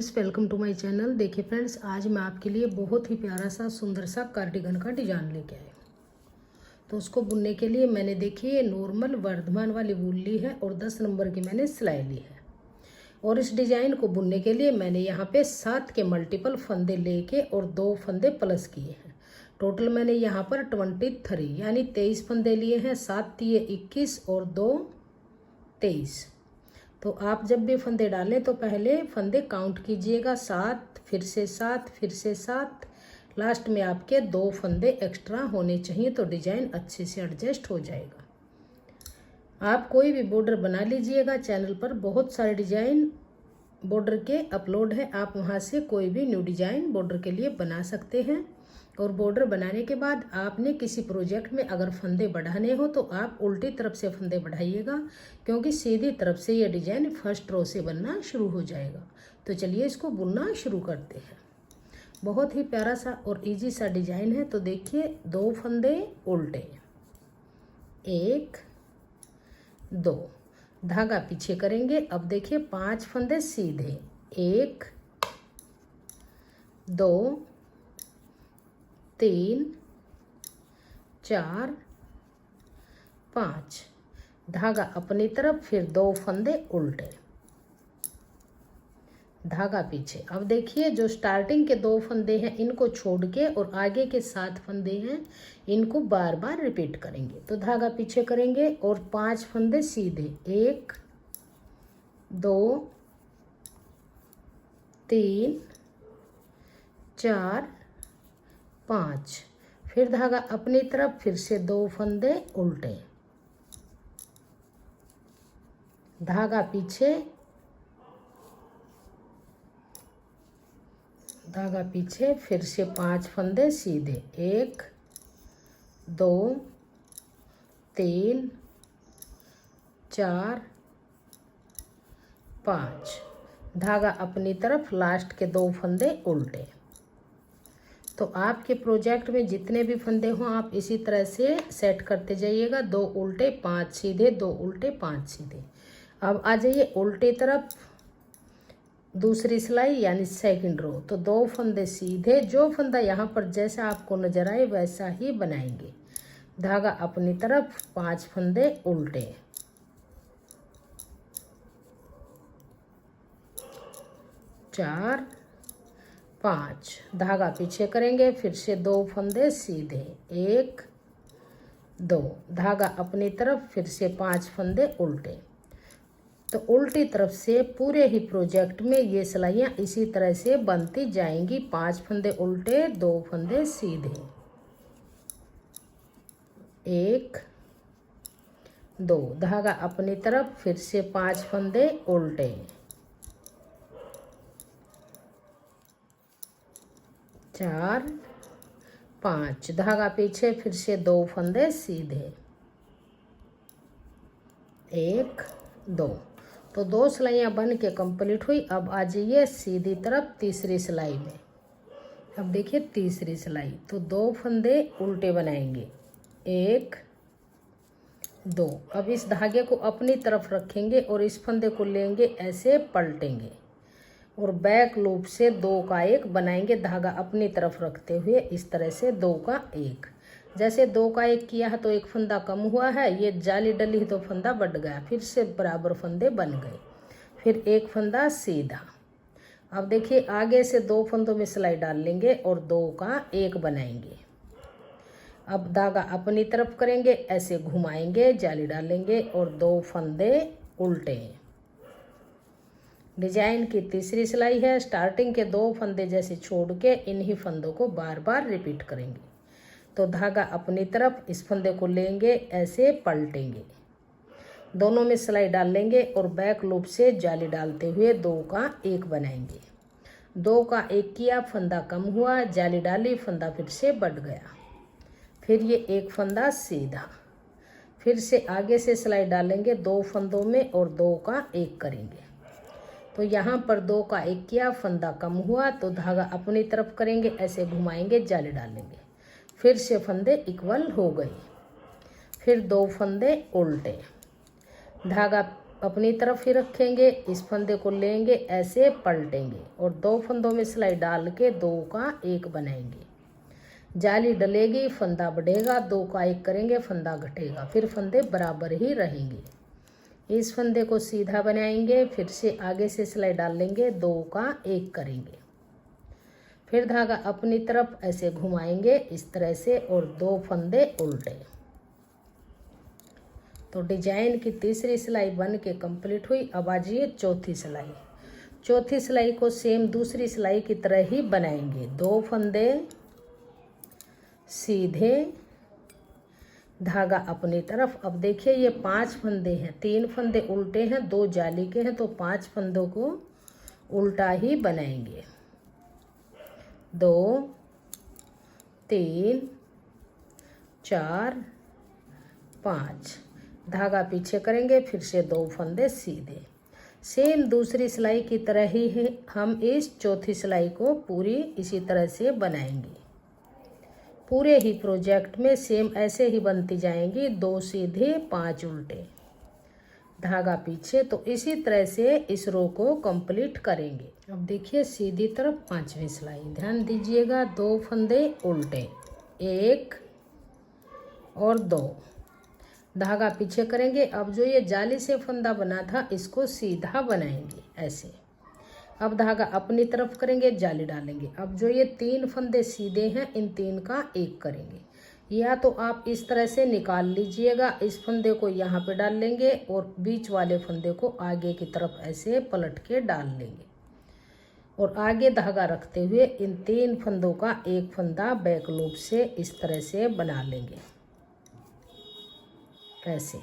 Friends, welcome to my channel. देखिए friends, आज मैं आपके लिए बहुत ही प्यारा सा सुंदर सा कार्डिगन का डिजाइन लेके आई हूँ। तो उसको बुनने के लिए मैंने देखिए नॉर्मल वर्धमान वाली वूल ली है और 10 नंबर की मैंने सिलाई ली है। और इस डिजाइन को बुनने के लिए मैंने यहाँ पे 7 के मल्टीपल फंदे लेके और 2 फंदे प्लस किए हैं। टोटल मैंने यहाँ पर 23 यानी 23 फंदे लिए हैं। 7 दिए 21 और 2 23। तो आप जब भी फंदे डालें तो पहले फंदे काउंट कीजिएगा, 7 फिर से 7 फिर से 7। लास्ट में आपके 2 फंदे एक्स्ट्रा होने चाहिए तो डिजाइन अच्छे से एडजस्ट हो जाएगा। आप कोई भी बॉर्डर बना लीजिएगा, चैनल पर बहुत सारे डिजाइन बॉर्डर के अपलोड है, आप वहां से कोई भी न्यू डिजाइन बॉर्डर के लिए बना सकते हैं। और बॉर्डर बनाने के बाद आपने किसी प्रोजेक्ट में अगर फंदे बढ़ाने हो तो आप उल्टी तरफ से फंदे बढ़ाइएगा, क्योंकि सीधी तरफ से ये डिजाइन फर्स्ट रो से बनना शुरू हो जाएगा। तो चलिए इसको बुनना शुरू करते हैं। बहुत ही प्यारा सा और इजी सा डिजाइन है। तो देखिए 2 फंदे उल्टे, 1 2, धागा पीछे करेंगे। अब देखिए 5 फंदे सीधे, 1 2 3 4 5, धागा अपनी तरफ, फिर 2 फंदे उल्टे, धागा पीछे। अब देखिए जो स्टार्टिंग के 2 फंदे हैं इनको छोड़ के और आगे के 7 फंदे हैं इनको बार बार रिपीट करेंगे। तो धागा पीछे करेंगे और 5 फंदे सीधे, 1 2 3 4 5, फिर धागा अपनी तरफ, फिर से 2 फंदे उल्टे, धागा पीछे, धागा पीछे, फिर से 5 फंदे सीधे, 1 2 3 4 5, धागा अपनी तरफ, लास्ट के 2 फंदे उल्टे। तो आपके प्रोजेक्ट में जितने भी फंदे हों आप इसी तरह से सेट करते जाइएगा, 2 उल्टे 5 सीधे, 2 उल्टे 5 सीधे। अब आ जाइए उल्टी तरफ, दूसरी सिलाई यानी सेकंड रो। तो 2 फंदे सीधे, जो फंदा यहाँ पर जैसा आपको नजर आए वैसा ही बनाएंगे, धागा अपनी तरफ, 5 फंदे उल्टे, 4 5, धागा पीछे करेंगे, फिर से 2 फंदे सीधे, 1 2, धागा अपनी तरफ, फिर से 5 फंदे उल्टे। तो उल्टी तरफ से पूरे ही प्रोजेक्ट में ये सिलाइयाँ इसी तरह से बनती जाएंगी। 5 फंदे उल्टे, 2 फंदे सीधे, 1 2, धागा अपनी तरफ, फिर से 5 फंदे उल्टे, 4 5, धागा पीछे, फिर से 2 फंदे सीधे, 1 2। तो 2 सिलाइयाँ बन के कंप्लीट हुई। अब आ जाइए सीधी तरफ तीसरी सिलाई में। अब देखिए तीसरी सिलाई, तो 2 फंदे उल्टे बनाएंगे, 1 2। अब इस धागे को अपनी तरफ रखेंगे और इस फंदे को लेंगे, ऐसे पलटेंगे और बैक लूप से 2 का 1 बनाएंगे, धागा अपनी तरफ रखते हुए इस तरह से 2 का 1। जैसे 2 का 1 किया है तो एक फंदा कम हुआ है, ये जाली डली तो फंदा बढ़ गया, फिर से बराबर फंदे बन गए, फिर एक फंदा सीधा। अब देखिए आगे से 2 फंदों में सिलाई डाल लेंगे और 2 का 1 बनाएंगे। अब धागा अपनी तरफ करेंगे, ऐसे घुमाएंगे, जाली डालेंगे और 2 फंदे उल्टे। डिजाइन की तीसरी सिलाई है। स्टार्टिंग के 2 फंदे जैसे छोड़ के इन्हीं फंदों को बार बार रिपीट करेंगे। तो धागा अपनी तरफ, इस फंदे को लेंगे, ऐसे पलटेंगे, दोनों में सिलाई डाल लेंगे और बैक लूप से जाली डालते हुए 2 का 1 बनाएंगे। 2 का 1 किया, फंदा कम हुआ, जाली डाली, फंदा फिर से बढ़ गया, फिर ये 1 फंदा सीधा, फिर से आगे से सिलाई डालेंगे 2 फंदों में और 2 का 1 करेंगे। तो यहाँ पर 2 का 1 किया, फंदा कम हुआ तो धागा अपनी तरफ करेंगे, ऐसे घुमाएंगे, जाली डालेंगे, फिर से फंदे इक्वल हो गए, फिर 2 फंदे उल्टे, धागा अपनी तरफ ही रखेंगे, इस फंदे को लेंगे, ऐसे पलटेंगे और 2 फंदों में सिलाई डाल के 2 का 1 बनाएंगे। जाली डलेगी, फंदा बढ़ेगा, 2 का 1 करेंगे, फंदा घटेगा, फिर फंदे बराबर ही रहेंगे। इस फंदे को सीधा बनाएंगे, फिर से आगे से सिलाई डाल लेंगे, 2 का 1 करेंगे, फिर धागा अपनी तरफ ऐसे घुमाएंगे इस तरह से और 2 फंदे उल्टे। तो डिजाइन की तीसरी सिलाई बन के कंप्लीट हुई। अब आ जाइए चौथी सिलाई। चौथी सिलाई को सेम दूसरी सिलाई की तरह ही बनाएंगे। 2 फंदे सीधे, धागा अपनी तरफ। अब देखिए ये 5 फंदे हैं, 3 फंदे उल्टे हैं, 2 जाली के हैं, तो 5 फंदों को उल्टा ही बनाएंगे। 2 3 4 5, धागा पीछे करेंगे, फिर से 2 फंदे सीधे। सेम दूसरी सिलाई की तरह ही है, हम इस चौथी सिलाई को पूरी इसी तरह से बनाएंगे। पूरे ही प्रोजेक्ट में सेम ऐसे ही बनती जाएंगी, 2 सीधे 5 उल्टे, धागा पीछे। तो इसी तरह से इस रो को कंप्लीट करेंगे। अब देखिए सीधी तरफ 5वीं सिलाई, ध्यान दीजिएगा। 2 फंदे उल्टे, 1 और 2, धागा पीछे करेंगे। अब जो ये जाली से फंदा बना था इसको सीधा बनाएंगे ऐसे। अब धागा अपनी तरफ करेंगे, जाली डालेंगे। अब जो ये 3 फंदे सीधे हैं, इन 3 का 1 करेंगे। या तो आप इस तरह से निकाल लीजिएगा, इस फंदे को यहाँ पे डाल लेंगे और बीच वाले फंदे को आगे की तरफ ऐसे पलट के डाल लेंगे और आगे धागा रखते हुए इन 3 फंदों का 1 फंदा बैक लूप से इस तरह से बना लेंगे। ऐसे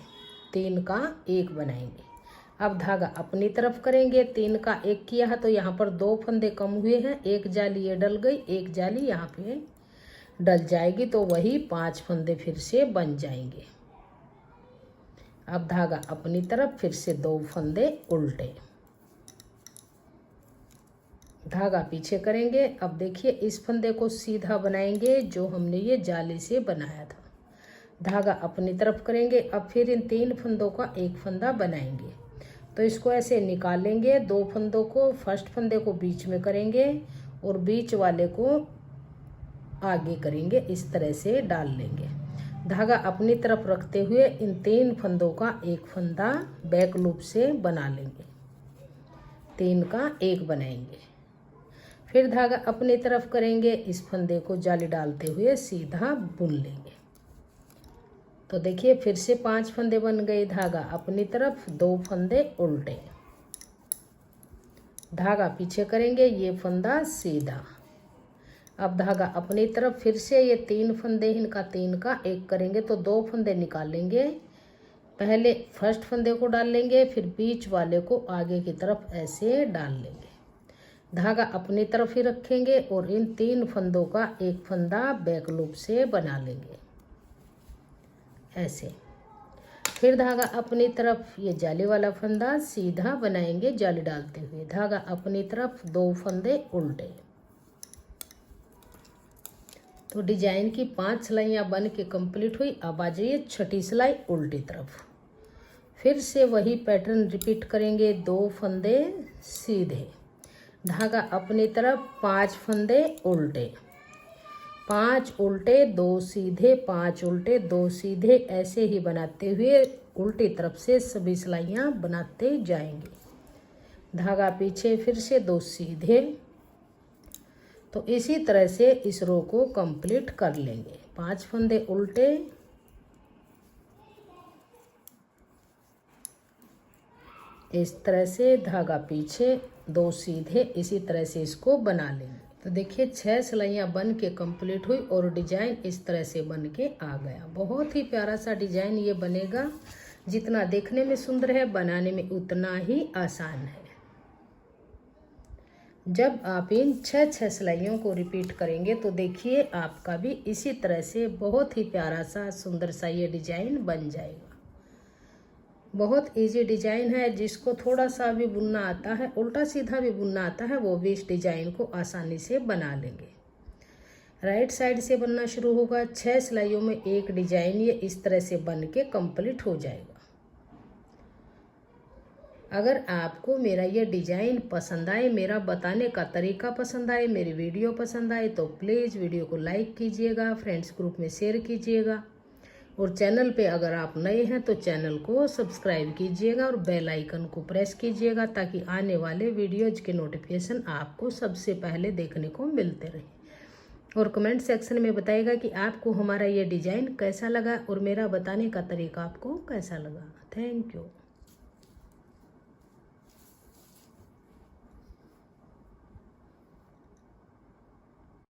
3 का 1 बनाएंगे। अब धागा अपनी तरफ करेंगे, 3 का 1 किया है तो यहाँ पर 2 फंदे कम हुए हैं, 1 जाली ये डल गई, 1 जाली यहाँ पे डल जाएगी, तो वही 5 फंदे फिर से बन जाएंगे। अब धागा अपनी तरफ, फिर से 2 फंदे उल्टे, धागा पीछे करेंगे। अब देखिए इस फंदे को सीधा बनाएंगे जो हमने ये जाली से बनाया था। धागा अपनी तरफ करेंगे। अब फिर इन 3 फंदों का 1 फंदा बनाएंगे, तो इसको ऐसे निकालेंगे। 2 फंदों को, फर्स्ट फंदे को बीच में करेंगे और बीच वाले को आगे करेंगे, इस तरह से डाल लेंगे। धागा अपनी तरफ रखते हुए इन 3 फंदों का 1 फंदा बैक लूप से बना लेंगे, 3 का 1 बनाएंगे। फिर धागा अपनी तरफ करेंगे, इस फंदे को जाली डालते हुए सीधा बुन लेंगे। तो देखिए फिर से 5 फंदे बन गए। धागा अपनी तरफ, 2 फंदे उल्टे, धागा पीछे करेंगे, ये फंदा सीधा। अब धागा अपनी तरफ, फिर से ये 3 फंदे, इनका 3 का 1 करेंगे, तो 2 फंदे निकालेंगे। पहले फर्स्ट फंदे को डाल लेंगे, फिर बीच वाले को आगे की तरफ ऐसे डाल लेंगे। धागा अपनी तरफ ही रखेंगे और इन 3 फंदों का 1 फंदा बैक लूप से बना लेंगे ऐसे। फिर धागा अपनी तरफ, ये जाली वाला फंदा सीधा बनाएंगे जाली डालते हुए। धागा अपनी तरफ, 2 फंदे उल्टे। तो डिजाइन की 5 सिलाइयाँ बन के कंप्लीट हुई। अब आ जाइए छठी सिलाई उल्टी तरफ। फिर से वही पैटर्न रिपीट करेंगे। 2 फंदे सीधे, धागा अपनी तरफ, 5 फंदे उल्टे, 5 उल्टे, 2 सीधे, 5 उल्टे, 2 सीधे, ऐसे ही बनाते हुए उल्टी तरफ से सभी सिलाइयाँ बनाते जाएंगे। धागा पीछे, फिर से 2 सीधे। तो इसी तरह से इस रो को कंप्लीट कर लेंगे। 5 फंदे उल्टे, इस तरह से धागा पीछे, 2 सीधे, इसी तरह से इसको बना लेंगे। तो देखिए 6 सिलाइयाँ बन के कंप्लीट हुई और डिजाइन इस तरह से बन के आ गया। बहुत ही प्यारा सा डिजाइन ये बनेगा। जितना देखने में सुंदर है, बनाने में उतना ही आसान है। जब आप इन 6 सिलाइयों को रिपीट करेंगे तो देखिए आपका भी इसी तरह से बहुत ही प्यारा सा सुंदर सा ये डिजाइन बन जाएगा। बहुत इजी डिजाइन है। जिसको थोड़ा सा भी बुनना आता है, उल्टा सीधा भी बुनना आता है, वो भी इस डिजाइन को आसानी से बना लेंगे। राइट साइड से बनना शुरू होगा। 6 सिलाइयों में एक डिजाइन ये इस तरह से बन के कंप्लीट हो जाएगा। अगर आपको मेरा ये डिज़ाइन पसंद आए, मेरा बताने का तरीका पसंद आए, मेरी वीडियो पसंद आए तो प्लीज़ वीडियो को लाइक कीजिएगा, फ्रेंड्स ग्रुप में शेयर कीजिएगा और चैनल पे अगर आप नए हैं तो चैनल को सब्सक्राइब कीजिएगा और बेल आइकन को प्रेस कीजिएगा ताकि आने वाले वीडियोज के नोटिफिकेशन आपको सबसे पहले देखने को मिलते रहे। और कमेंट सेक्शन में बताइएगा कि आपको हमारा ये डिज़ाइन कैसा लगा और मेरा बताने का तरीका आपको कैसा लगा। Thank you.